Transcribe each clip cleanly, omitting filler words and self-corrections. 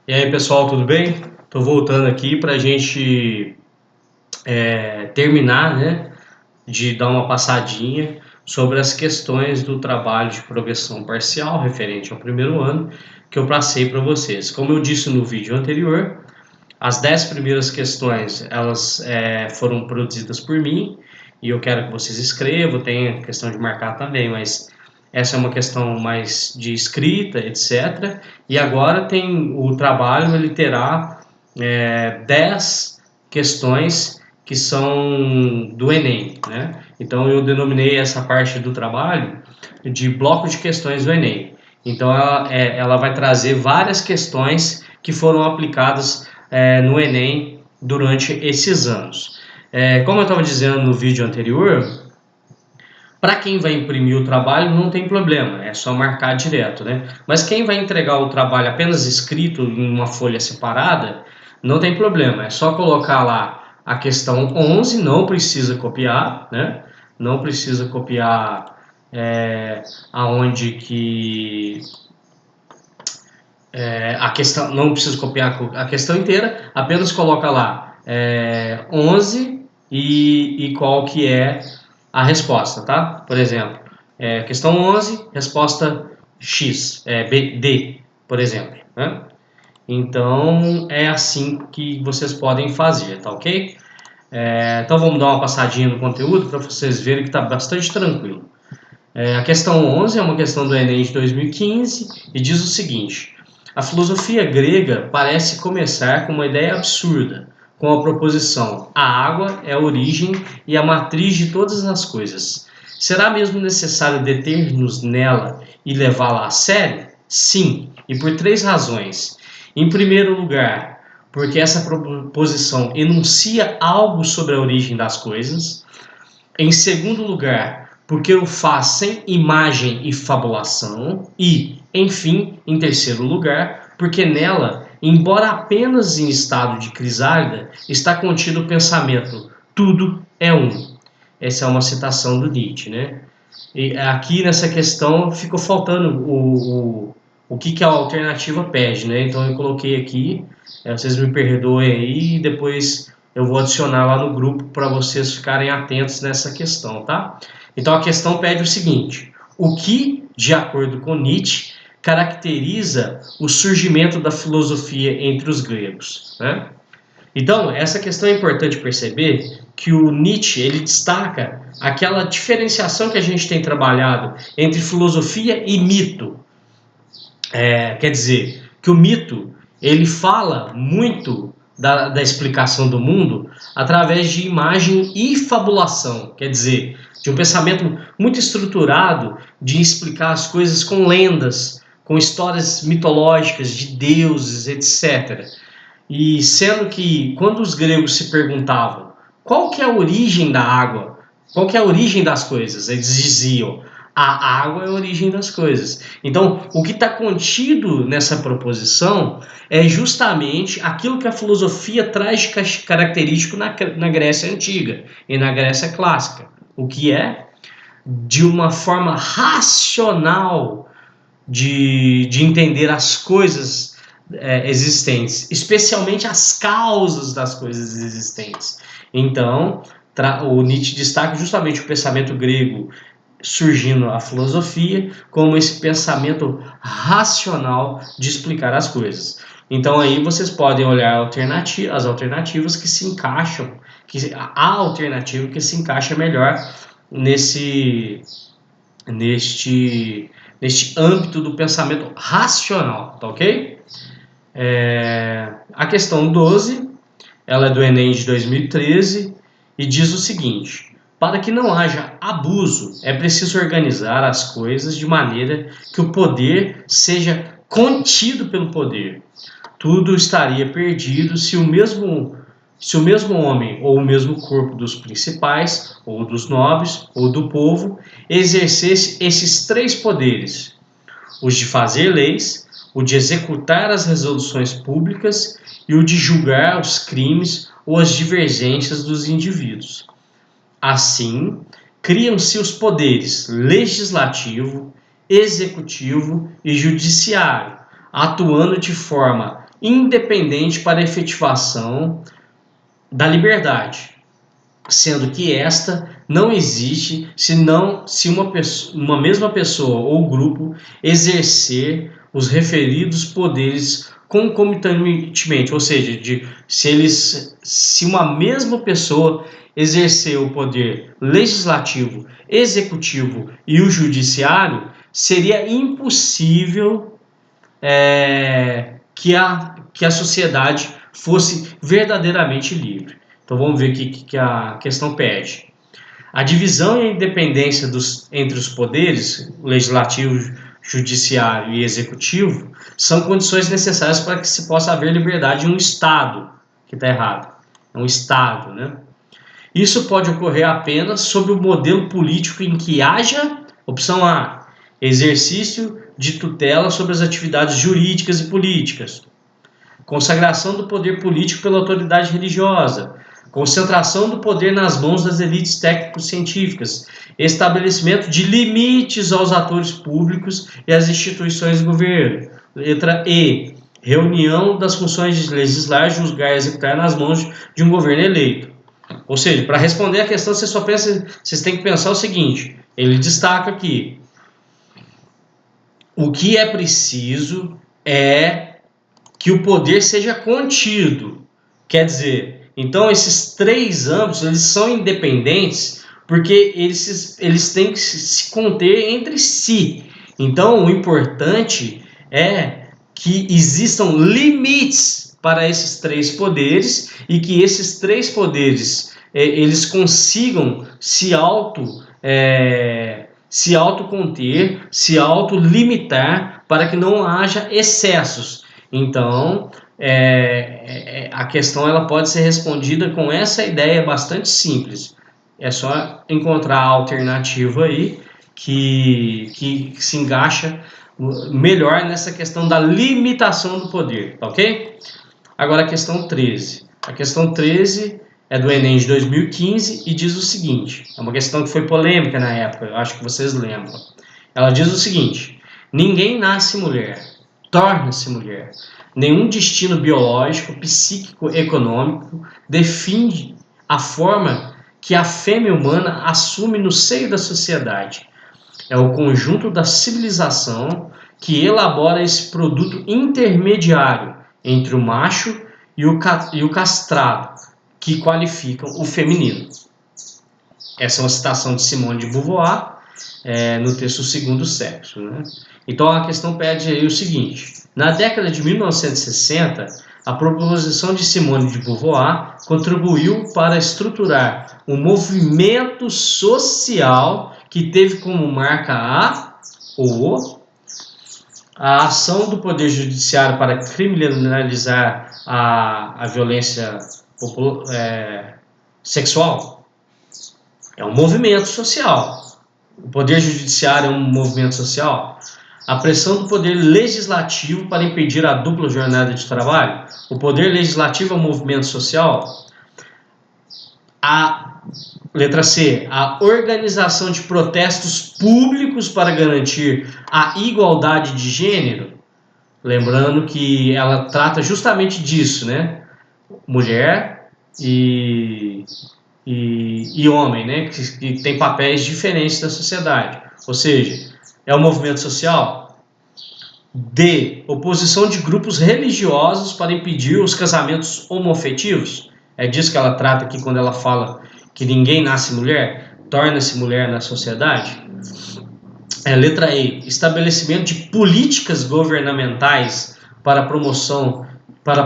E aí, pessoal, tudo bem? Estou voltando aqui para a gente terminar, né, de dar uma passadinha sobre as questões do trabalho de progressão parcial referente ao primeiro ano que eu passei para vocês. Como eu disse no vídeo anterior, as 10 primeiras questões elas foram produzidas por mim e eu quero que vocês escrevam. Tem a questão de marcar também, mas essa é uma questão mais de escrita, etc. E agora tem o trabalho, ele terá 10 questões que são do Enem, né? Então eu denominei essa parte do trabalho de bloco de questões do Enem. Então ela vai trazer várias questões que foram aplicadas no Enem durante esses anos. Como eu estava dizendo no vídeo anterior, para quem vai imprimir o trabalho não tem problema, é só marcar direto, né? Mas quem vai entregar o trabalho apenas escrito em uma folha separada, não tem problema, é só colocar lá a questão 11, não precisa copiar, né? Não precisa copiar aonde que a questão, não precisa copiar a questão inteira, apenas coloca lá 11 e qual que é a resposta, tá? Por exemplo, questão 11, resposta X, D, por exemplo, né? Então, é assim que vocês podem fazer, tá ok? Então, vamos dar uma passadinha no conteúdo para vocês verem que está bastante tranquilo. A questão 11 é uma questão do Enem de 2015 e diz o seguinte: a filosofia grega parece começar com uma ideia absurda, com a proposição: a água é a origem e a matriz de todas as coisas. Será mesmo necessário deter-nos nela e levá-la a sério? Sim, e por 3 razões. Em primeiro lugar, porque essa proposição enuncia algo sobre a origem das coisas. Em segundo lugar, porque o faz sem imagem e fabulação. E, enfim, em terceiro lugar, porque nela, embora apenas em estado de crisálida, está contido o pensamento: tudo é um. Essa é uma citação do Nietzsche, né? E aqui nessa questão ficou faltando o que a alternativa pede, né? Então eu coloquei aqui, vocês me perdoem aí, e depois eu vou adicionar lá no grupo para vocês ficarem atentos nessa questão, tá? Então a questão pede o seguinte: o que, de acordo com Nietzsche, caracteriza o surgimento da filosofia entre os gregos, né? Então, essa questão é importante perceber que o Nietzsche ele destaca aquela diferenciação que a gente tem trabalhado entre filosofia e mito. Quer dizer, que o mito ele fala muito da explicação do mundo através de imagem e fabulação, quer dizer, de um pensamento muito estruturado de explicar as coisas com lendas, com histórias mitológicas de deuses, etc. E sendo que quando os gregos se perguntavam qual que é a origem da água, qual que é a origem das coisas, eles diziam: a água é a origem das coisas. Então, o que está contido nessa proposição é justamente aquilo que a filosofia traz de característico na Grécia Antiga e na Grécia Clássica. O que é? De uma forma racional de entender as coisas existentes, especialmente as causas das coisas existentes. Então, o Nietzsche destaca justamente o pensamento grego surgindo a filosofia como esse pensamento racional de explicar as coisas. Então aí vocês podem olhar as alternativas que se encaixam, a alternativa que se encaixa melhor neste âmbito do pensamento racional, tá ok? A questão 12, ela é do Enem de 2013 e diz o seguinte: para que não haja abuso, é preciso organizar as coisas de maneira que o poder seja contido pelo poder. Tudo estaria perdido se o mesmo homem ou o mesmo corpo dos principais, ou dos nobres, ou do povo, exercesse esses 3 poderes: os de fazer leis, o de executar as resoluções públicas e o de julgar os crimes ou as divergências dos indivíduos. Assim, criam-se os poderes legislativo, executivo e judiciário, atuando de forma independente para a efetivação da liberdade, sendo que esta não existe se uma mesma pessoa ou grupo exercer os referidos poderes concomitantemente, ou seja, se uma mesma pessoa exercer o poder legislativo, executivo e o judiciário, seria impossível que a sociedade fosse verdadeiramente livre. Então vamos ver o que a questão pede. A divisão e a independência entre os poderes, legislativo, judiciário e executivo, são condições necessárias para que se possa haver liberdade em um Estado, que está errado, é um Estado, né? Isso pode ocorrer apenas sob o modelo político em que haja, opção A, exercício de tutela sobre as atividades jurídicas e políticas, consagração do poder político pela autoridade religiosa, concentração do poder nas mãos das elites técnico-científicas, estabelecimento de limites aos atores públicos e às instituições do governo. Letra E, reunião das funções de legislar, julgar e executar nas mãos de um governo eleito. Ou seja, para responder a questão, vocês têm que pensar o seguinte, ele destaca aqui, o que é preciso é que o poder seja contido. Quer dizer, então esses três âmbitos eles são independentes porque eles têm que se conter entre si. Então o importante é que existam limites para esses três poderes e que esses três poderes eles consigam se autoconter, se autolimitar para que não haja excessos. Então, a questão ela pode ser respondida com essa ideia bastante simples. É só encontrar a alternativa aí que se encaixa melhor nessa questão da limitação do poder, tá ok? Agora a questão 13. A questão 13 é do Enem de 2015 e diz o seguinte, é uma questão que foi polêmica na época, eu acho que vocês lembram. Ela diz o seguinte, ninguém nasce mulher, torna-se mulher. Nenhum destino biológico, psíquico, econômico define a forma que a fêmea humana assume no seio da sociedade. É o conjunto da civilização que elabora esse produto intermediário entre o macho e o castrado, que qualificam o feminino. Essa é uma citação de Simone de Beauvoir, no texto O Segundo Sexo, né? Então a questão pede aí o seguinte, na década de 1960, a proposição de Simone de Beauvoir contribuiu para estruturar um movimento social que teve como marca a ação do Poder Judiciário para criminalizar a violência sexual. É um movimento social. O Poder Judiciário é um movimento social. A pressão do Poder Legislativo para impedir a dupla jornada de trabalho. O Poder Legislativo é um movimento social. A letra C, a organização de protestos públicos para garantir a igualdade de gênero. Lembrando que ela trata justamente disso, né? Mulher e homem, né? Que tem papéis diferentes da sociedade. Ou seja, é um movimento social. D, oposição de grupos religiosos para impedir os casamentos homoafetivos. É disso que ela trata aqui quando ela fala que ninguém nasce mulher, torna-se mulher na sociedade. Letra E, estabelecimento de políticas governamentais para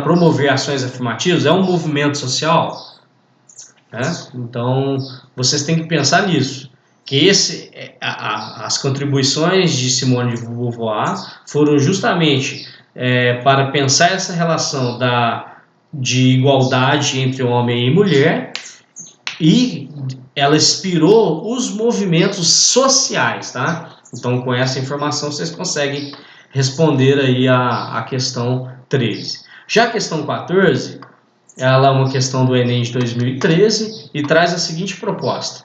promover ações afirmativas. É um movimento social. Né? Então, vocês têm que pensar nisso. Que as contribuições de Simone de Beauvoir foram justamente para pensar essa relação de igualdade entre homem e mulher, e ela inspirou os movimentos sociais, tá? Então, com essa informação, vocês conseguem responder aí a questão 13. Já a questão 14, ela é uma questão do Enem de 2013 e traz a seguinte proposta.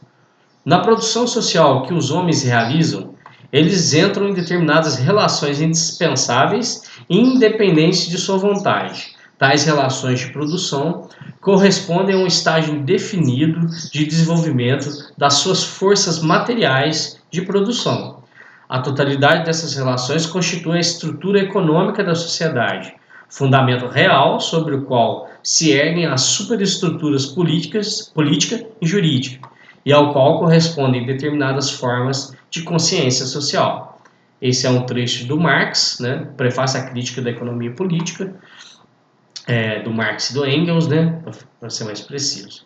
Na produção social que os homens realizam, Eles entram em determinadas relações indispensáveis, independentes de sua vontade. Tais relações de produção correspondem a um estágio definido de desenvolvimento das suas forças materiais de produção. A totalidade dessas relações constitui a estrutura econômica da sociedade, fundamento real sobre o qual se erguem as superestruturas política e jurídica, e ao qual correspondem determinadas formas de consciência social. Esse é um trecho do Marx, né? Prefácio à Crítica da Economia Política, do Marx e do Engels, né? Para ser mais preciso.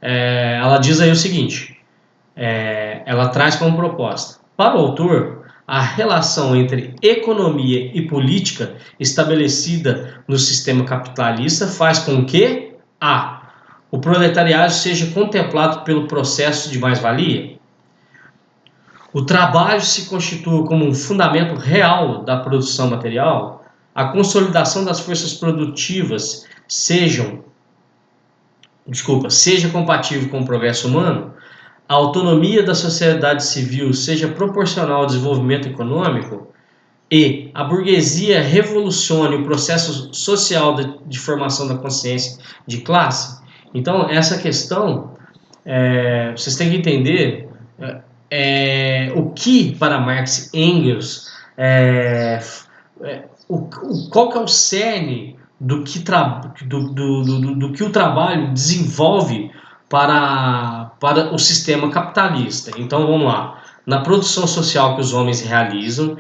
Ela diz aí o seguinte, ela traz como proposta: para o autor, a relação entre economia e política estabelecida no sistema capitalista faz com que o proletariado seja contemplado pelo processo de mais-valia, o trabalho se constitua como um fundamento real da produção material, a consolidação das forças produtivas seja compatível com o progresso humano, a autonomia da sociedade civil seja proporcional ao desenvolvimento econômico e a burguesia revolucione o processo social de formação da consciência de classe. Então, essa questão, vocês têm que entender o que, para Marx e Engels, qual que é o cerne do que o trabalho desenvolve para o sistema capitalista. Então, vamos lá. Na produção social que os homens realizam,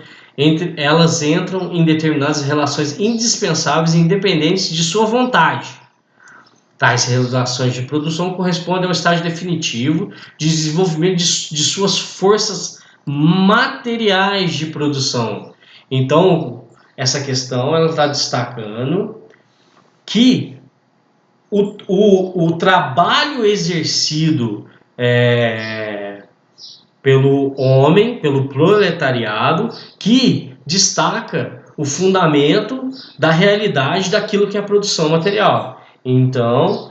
elas entram em determinadas relações indispensáveis e independentes de sua vontade. Tais relações de produção correspondem ao estágio definitivo de desenvolvimento de suas forças materiais de produção. Então, essa questão ela está destacando que o trabalho exercido pelo homem, pelo proletariado, que destaca o fundamento da realidade daquilo que é a produção material. Então,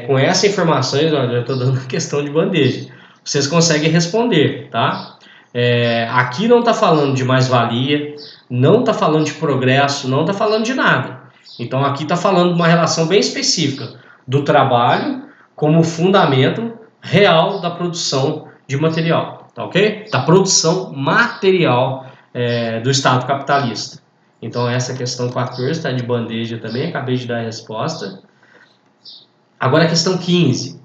com essa informação, eu já estou dando questão de bandeja, vocês conseguem responder, tá? Aqui não está falando de mais-valia, não está falando de progresso, não está falando de nada. Então, aqui está falando de uma relação bem específica do trabalho como fundamento real da produção de material, tá ok? Da produção material do Estado capitalista. Então, essa questão 14 está de bandeja também, acabei de dar a resposta. Agora, a questão 15,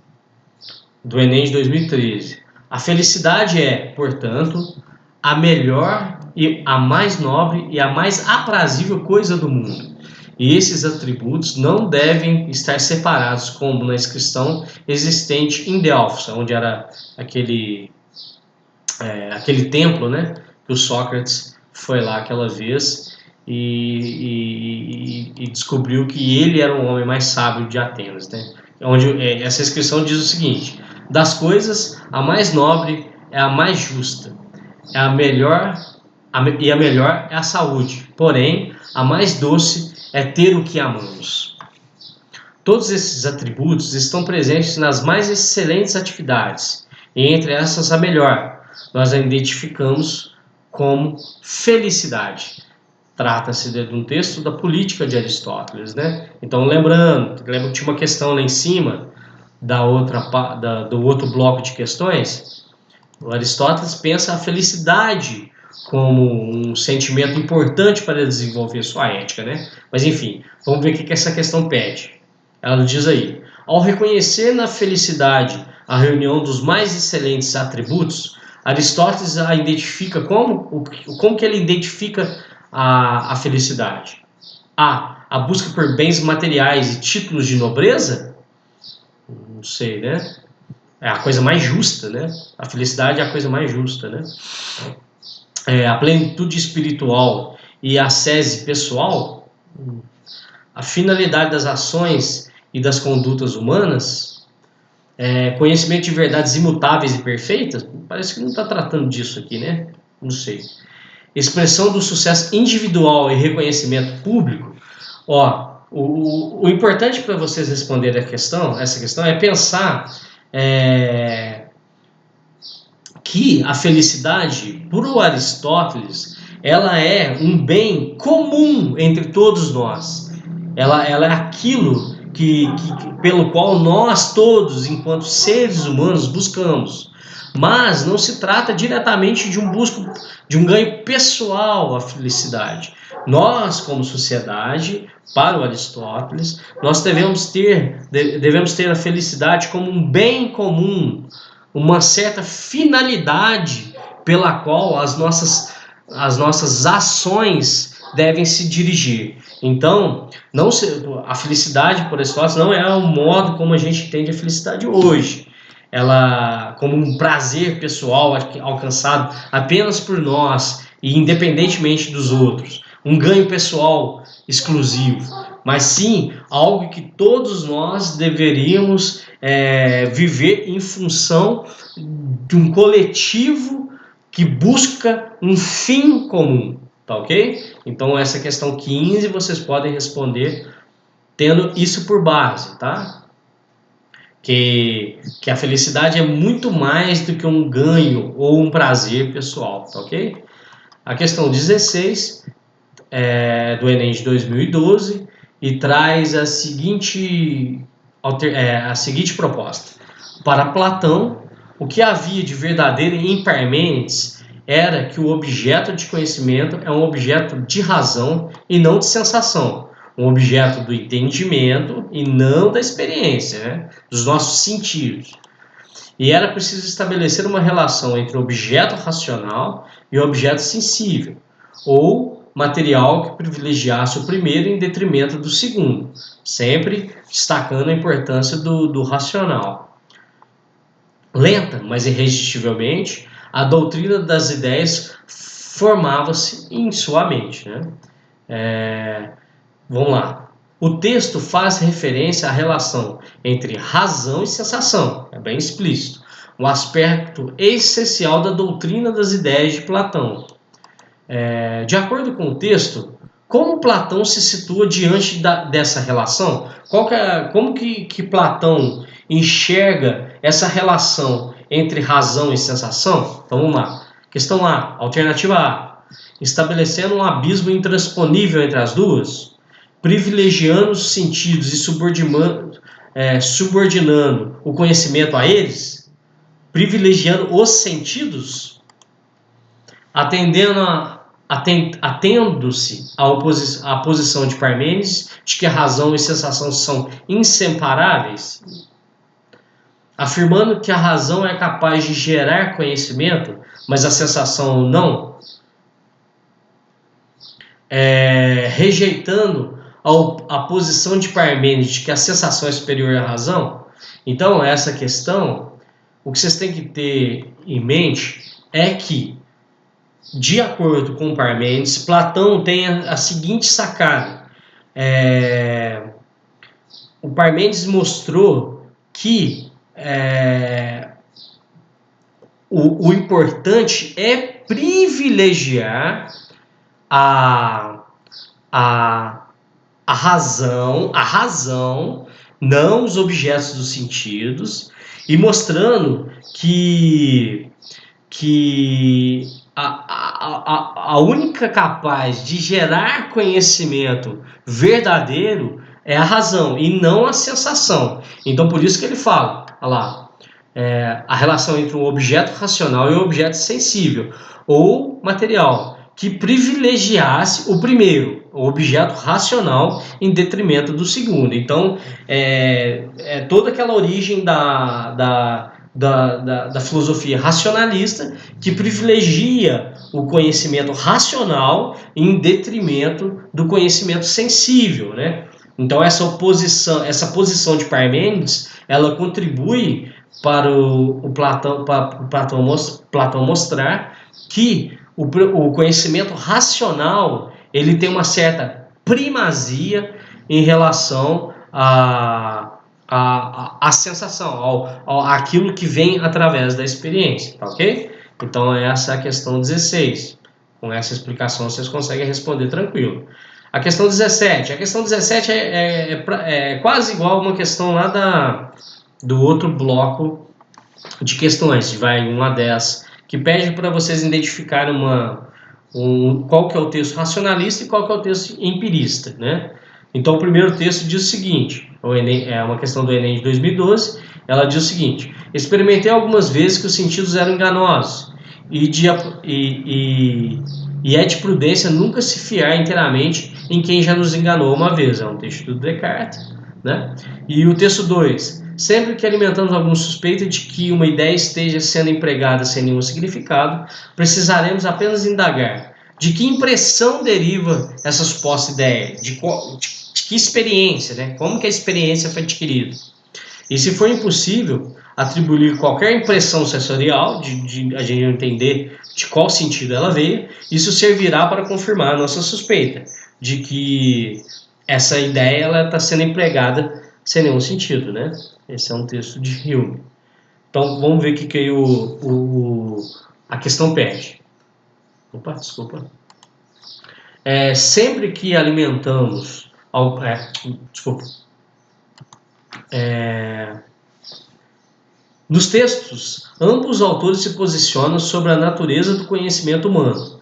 do Enem de 2013. A felicidade é, portanto, a melhor e a mais nobre e a mais aprazível coisa do mundo. E esses atributos não devem estar separados, como na inscrição existente em Delfos, onde era aquele templo, né, que o Sócrates foi lá aquela vez e descobriu que ele era o homem mais sábio de Atenas, né? Onde essa inscrição diz o seguinte: das coisas, a mais nobre é a mais justa, é a melhor é a saúde, porém, a mais doce é ter o que amamos. Todos esses atributos estão presentes nas mais excelentes atividades, e entre essas a melhor, nós a identificamos como felicidade. Trata-se de um texto da Política de Aristóteles, né? Então, lembra que tinha uma questão lá em cima do outro bloco de questões? O Aristóteles pensa a felicidade como um sentimento importante para desenvolver sua ética, né? Mas enfim, vamos ver o que essa questão pede. Ela diz aí: ao reconhecer na felicidade a reunião dos mais excelentes atributos, Aristóteles a identifica como que ele identifica a felicidade? A busca por bens materiais e títulos de nobreza? Não sei, né? É a coisa mais justa, né? A felicidade é a coisa mais justa, né? A plenitude espiritual e a ascese pessoal? A finalidade das ações e das condutas humanas? Conhecimento de verdades imutáveis e perfeitas? Parece que não está tratando disso aqui, né? Não sei. Expressão do sucesso individual e reconhecimento público? O importante para vocês responderem essa questão é pensar que a felicidade, por Aristóteles, ela é um bem comum entre todos nós. Ela é aquilo pelo qual nós todos, enquanto seres humanos, buscamos. Mas não se trata diretamente de um ganho pessoal a felicidade. Nós, como sociedade, para o Aristóteles, nós devemos ter a felicidade como um bem comum, uma certa finalidade pela qual as nossas ações devem se dirigir. Então, a felicidade, por Aristóteles, não é o modo como a gente entende a felicidade hoje. Ela como um prazer pessoal alcançado apenas por nós e independentemente dos outros. Um ganho pessoal exclusivo. Mas sim, algo que todos nós deveríamos viver em função de um coletivo que busca um fim comum. Tá ok? Então essa questão 15 vocês podem responder tendo isso por base, tá? Que a felicidade é muito mais do que um ganho ou um prazer pessoal, tá ok? A questão 16 do Enem de 2012 e traz a seguinte proposta. Para Platão, o que havia de verdadeiro em Parmênides era que o objeto de conhecimento é um objeto de razão e não de sensação, um objeto do entendimento e não da experiência, né? Dos nossos sentidos. E era preciso estabelecer uma relação entre o objeto racional e o objeto sensível, ou material que privilegiasse o primeiro em detrimento do segundo, sempre destacando a importância do racional. Lenta, mas irresistivelmente, a doutrina das ideias formava-se em sua mente, né? Vamos lá. O texto faz referência à relação entre razão e sensação, é bem explícito, um aspecto essencial da doutrina das ideias de Platão. De acordo com o texto, como Platão se situa diante dessa relação? Como que Platão enxerga essa relação entre razão e sensação? Então vamos lá. Questão A, alternativa A. Estabelecendo um abismo intransponível entre as duas, privilegiando os sentidos e subordinando o conhecimento a eles, privilegiando os sentidos, atendo-se à posição de Parmênides de que a razão e sensação são inseparáveis, afirmando que a razão é capaz de gerar conhecimento, mas a sensação não, rejeitando a posição de Parmênides de que a sensação é superior à razão. Então, essa questão, o que vocês têm que ter em mente é que, de acordo com Parmênides, Platão tem a seguinte sacada. O Parmênides mostrou que o importante é privilegiar a razão, não os objetos dos sentidos, e mostrando que a única capaz de gerar conhecimento verdadeiro é a razão e não a sensação. Então, por isso que ele fala, olha lá, a relação entre um objeto racional e um objeto sensível ou material, que privilegiasse o primeiro, o objeto racional, em detrimento do segundo. Então, toda aquela origem da filosofia racionalista que privilegia o conhecimento racional em detrimento do conhecimento sensível, né? Então essa posição de Parmênides, ela contribui para o Platão mostrar que o conhecimento racional ele tem uma certa primazia em relação à sensação, àquilo que vem através da experiência, tá ok? Então essa é a questão 16. Com essa explicação vocês conseguem responder tranquilo. A questão 17. A questão 17 é quase igual a uma questão lá do outro bloco de questões, de 1 a 10, que pede para vocês identificarem qual que é o texto racionalista e qual que é o texto empirista, né? Então, o primeiro texto diz o seguinte, é uma questão do Enem de 2012, ela diz o seguinte: experimentei algumas vezes que os sentidos eram enganosos e é de prudência nunca se fiar inteiramente em quem já nos enganou uma vez. É um texto do Descartes, né? E o texto 2, sempre que alimentamos alguma suspeita de que uma ideia esteja sendo empregada sem nenhum significado, precisaremos apenas indagar de que impressão deriva essa suposta ideia, de que experiência, né? Como que a experiência foi adquirida. E se for impossível atribuir qualquer impressão sensorial, de a gente entender de qual sentido ela veio, isso servirá para confirmar a nossa suspeita de que essa ideia está sendo empregada sem nenhum sentido, né? Esse é um texto de Hume. Então, vamos ver o que aí a questão pede. Opa, desculpa. Sempre que alimentamos... Nos textos, ambos os autores se posicionam sobre a natureza do conhecimento humano.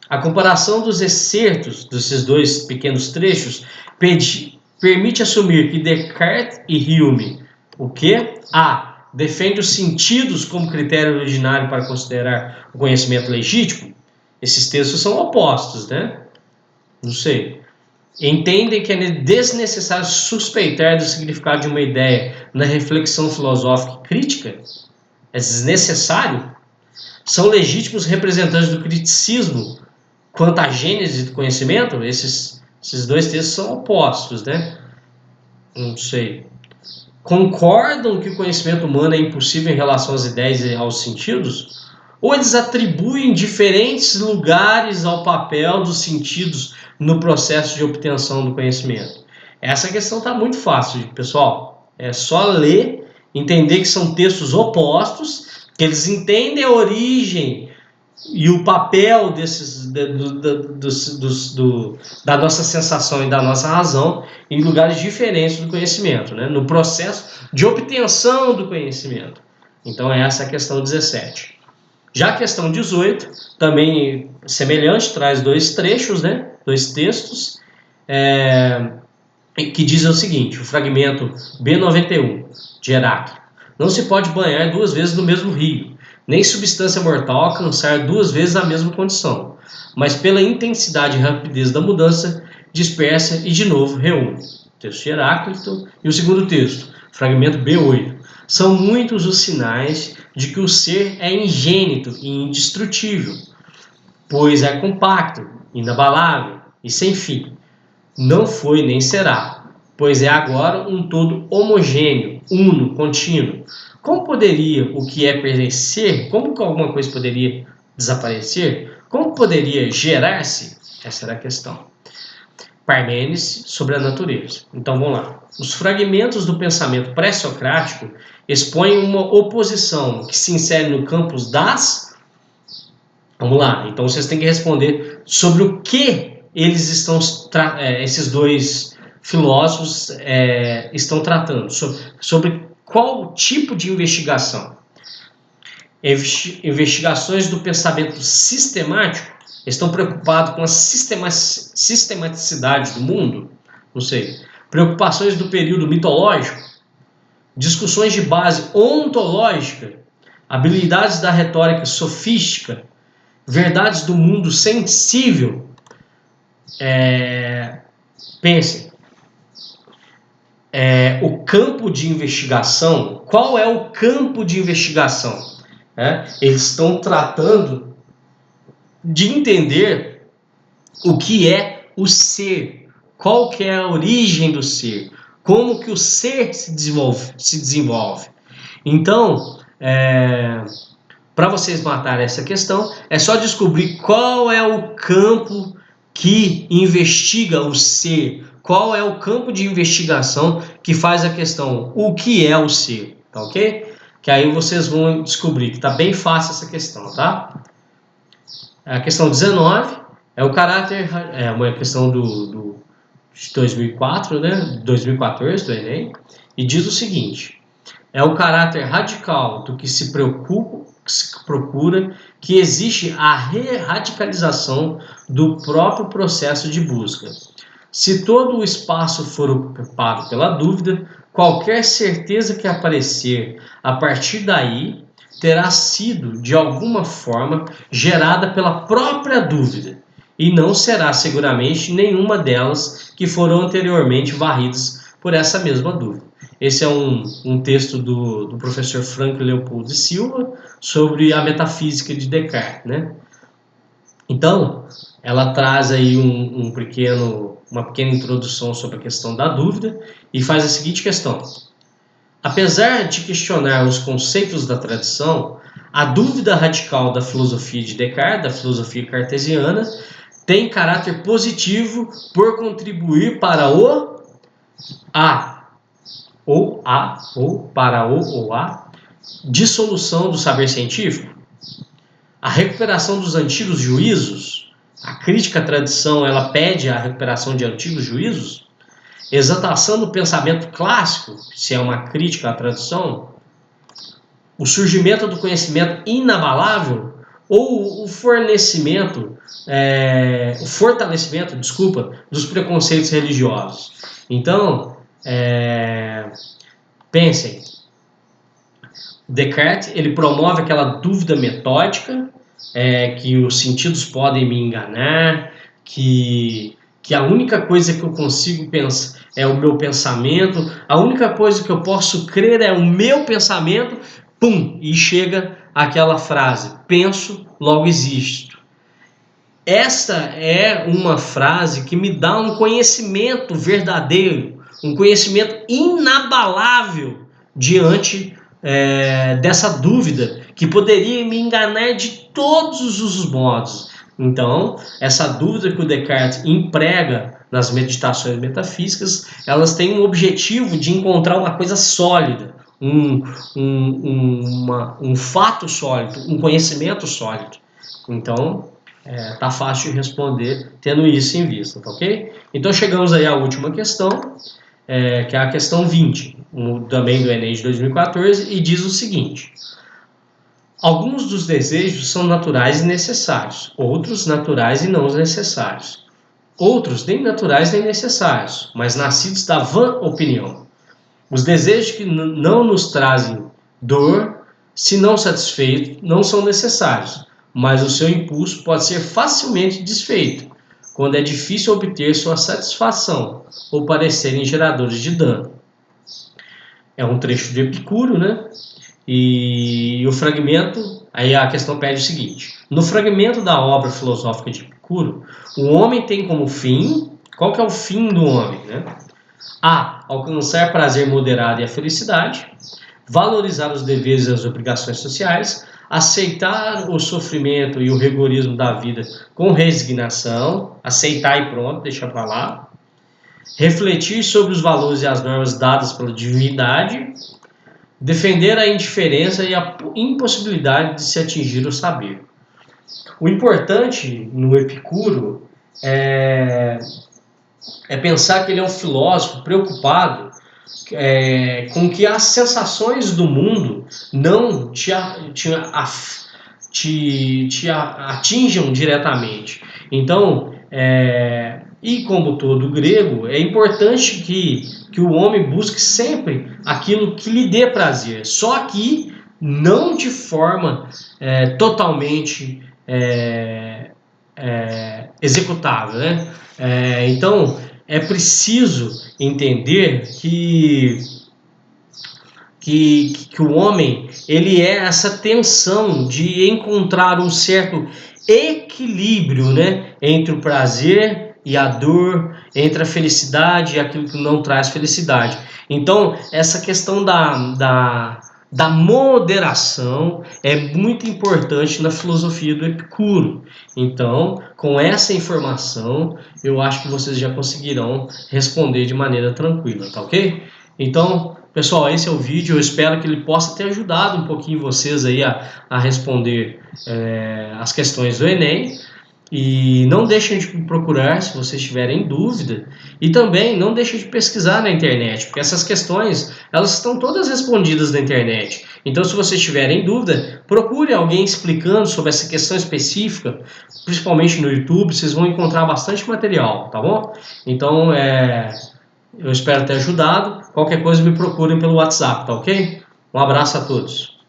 A comparação dos excertos desses dois pequenos trechos permite assumir que Descartes e Hume, o quê? A. Defende os sentidos como critério originário para considerar o conhecimento legítimo. Esses textos são opostos, né? Não sei. Entendem que é desnecessário suspeitar do significado de uma ideia na reflexão filosófica e crítica? É desnecessário? São legítimos representantes do criticismo quanto à gênese do conhecimento? Esses dois textos são opostos, né? Não sei. Concordam que o conhecimento humano é impossível em relação às ideias e aos sentidos? Ou eles atribuem diferentes lugares ao papel dos sentidos no processo de obtenção do conhecimento? Essa questão está muito fácil, pessoal. É só ler, entender que são textos opostos, que eles entendem a origem e o papel da nossa sensação e da nossa razão em lugares diferentes do conhecimento, né? No processo de obtenção do conhecimento. Então, essa é a questão 17. Já a questão 18, também semelhante, traz dois trechos, né? Dois textos, que dizem o seguinte: o fragmento B91 de Heráclito: não se pode banhar duas vezes no mesmo rio, nem substância mortal alcançar duas vezes a mesma condição, mas pela intensidade e rapidez da mudança, dispersa e de novo reúne. Texto de Heráclito. E o segundo texto, fragmento B8: são muitos os sinais de que o ser é ingênito e indestrutível, pois é compacto, inabalável e sem fim. Não foi nem será, pois é agora um todo homogêneo, uno, contínuo. Como poderia o que é perecer? Como que alguma coisa poderia desaparecer? Como poderia gerar-se? Essa era a questão. Parmênides sobre a natureza. Então vamos lá. Os fragmentos do pensamento pré-socrático expõem uma oposição que se insere no campo das... Vamos lá. Então vocês têm que responder sobre o que eles estão, esses dois filósofos estão tratando. Sobre qual tipo de investigação? Investigações do pensamento sistemático? Estão preocupados com a sistematicidade do mundo? Não sei. Preocupações do período mitológico? Discussões de base ontológica? Habilidades da retórica sofística? Verdades do mundo sensível? Pensem. O campo de investigação, qual é o campo de investigação? Eles estão tratando de entender o que é o ser, qual que é a origem do ser, como que o ser se desenvolve. Então, para vocês matarem essa questão, é só descobrir qual é o campo que investiga o ser, qual é o campo de investigação que faz a questão, o que é o ser, tá ok? Que aí vocês vão descobrir que tá bem fácil essa questão, tá? A questão 19 é o caráter, uma questão de 2004, né? 2014 do Enem, e diz o seguinte: é o caráter radical do que se procura que existe a radicalização do próprio processo de busca. Se todo o espaço for ocupado pela dúvida, qualquer certeza que aparecer a partir daí terá sido, de alguma forma, gerada pela própria dúvida, e não será seguramente nenhuma delas que foram anteriormente varridas por essa mesma dúvida. Esse é um texto do professor Frank Leopoldo de Silva sobre a metafísica de Descartes, né? Então, ela traz aí uma pequena introdução sobre a questão da dúvida e faz a seguinte questão. Apesar de questionar os conceitos da tradição, a dúvida radical da filosofia de Descartes, da filosofia cartesiana, tem caráter positivo por contribuir para a dissolução do saber científico, a recuperação dos antigos juízos. A crítica à tradição, ela pede a recuperação de antigos juízos, exaltação do pensamento clássico, se é uma crítica à tradição, o surgimento do conhecimento inabalável ou o fortalecimento, dos preconceitos religiosos. Então, pensem, Descartes ele promove aquela dúvida metódica, que os sentidos podem me enganar, que a única coisa que eu consigo pensar é o meu pensamento, a única coisa que eu posso crer é o meu pensamento, pum, e chega aquela frase, penso, logo existo. Esta é uma frase que me dá um conhecimento verdadeiro, um conhecimento inabalável diante dessa dúvida, que poderia me enganar de todos os modos. Então, essa dúvida que o Descartes emprega nas meditações metafísicas, elas têm um objetivo de encontrar uma coisa sólida, um fato sólido, um conhecimento sólido. Então, tá fácil de responder tendo isso em vista, tá ok? Então, chegamos aí à última questão, que é a questão 20, também do Enem de 2014, e diz o seguinte: alguns dos desejos são naturais e necessários, outros naturais e não necessários. Outros nem naturais nem necessários, mas nascidos da vã opinião. Os desejos que não nos trazem dor, se não satisfeitos, não são necessários, mas o seu impulso pode ser facilmente desfeito, quando é difícil obter sua satisfação ou parecerem geradores de dano. É um trecho de Epicuro, né? E o fragmento, aí a questão pede o seguinte: no fragmento da obra filosófica de Epicuro, o homem tem como fim, qual que é o fim do homem, né? A. Alcançar prazer moderado e a felicidade, valorizar os deveres e as obrigações sociais, aceitar o sofrimento e o rigorismo da vida com resignação, aceitar e pronto, deixa pra lá, refletir sobre os valores e as normas dadas pela divindade, defender a indiferença e a impossibilidade de se atingir o saber. O importante no Epicuro é pensar que ele é um filósofo preocupado com que as sensações do mundo não te atinjam diretamente. Então, e como todo grego, é importante que o homem busque sempre aquilo que lhe dê prazer, só que não de forma totalmente executável, né? Então, é preciso entender que o homem ele é essa tensão de encontrar um certo equilíbrio, né, entre o prazer e a dor, entre a felicidade e aquilo que não traz felicidade. Então, essa questão da moderação é muito importante na filosofia do Epicuro. Então, com essa informação, eu acho que vocês já conseguirão responder de maneira tranquila, tá ok? Então, pessoal, esse é o vídeo. Eu espero que ele possa ter ajudado um pouquinho vocês aí a responder as questões do Enem. E não deixem de procurar se vocês tiverem dúvida. E também não deixem de pesquisar na internet, porque essas questões elas estão todas respondidas na internet. Então, se vocês tiverem dúvida, procure alguém explicando sobre essa questão específica, principalmente no YouTube, vocês vão encontrar bastante material, tá bom? Então, eu espero ter ajudado. Qualquer coisa me procurem pelo WhatsApp, tá ok? Um abraço a todos.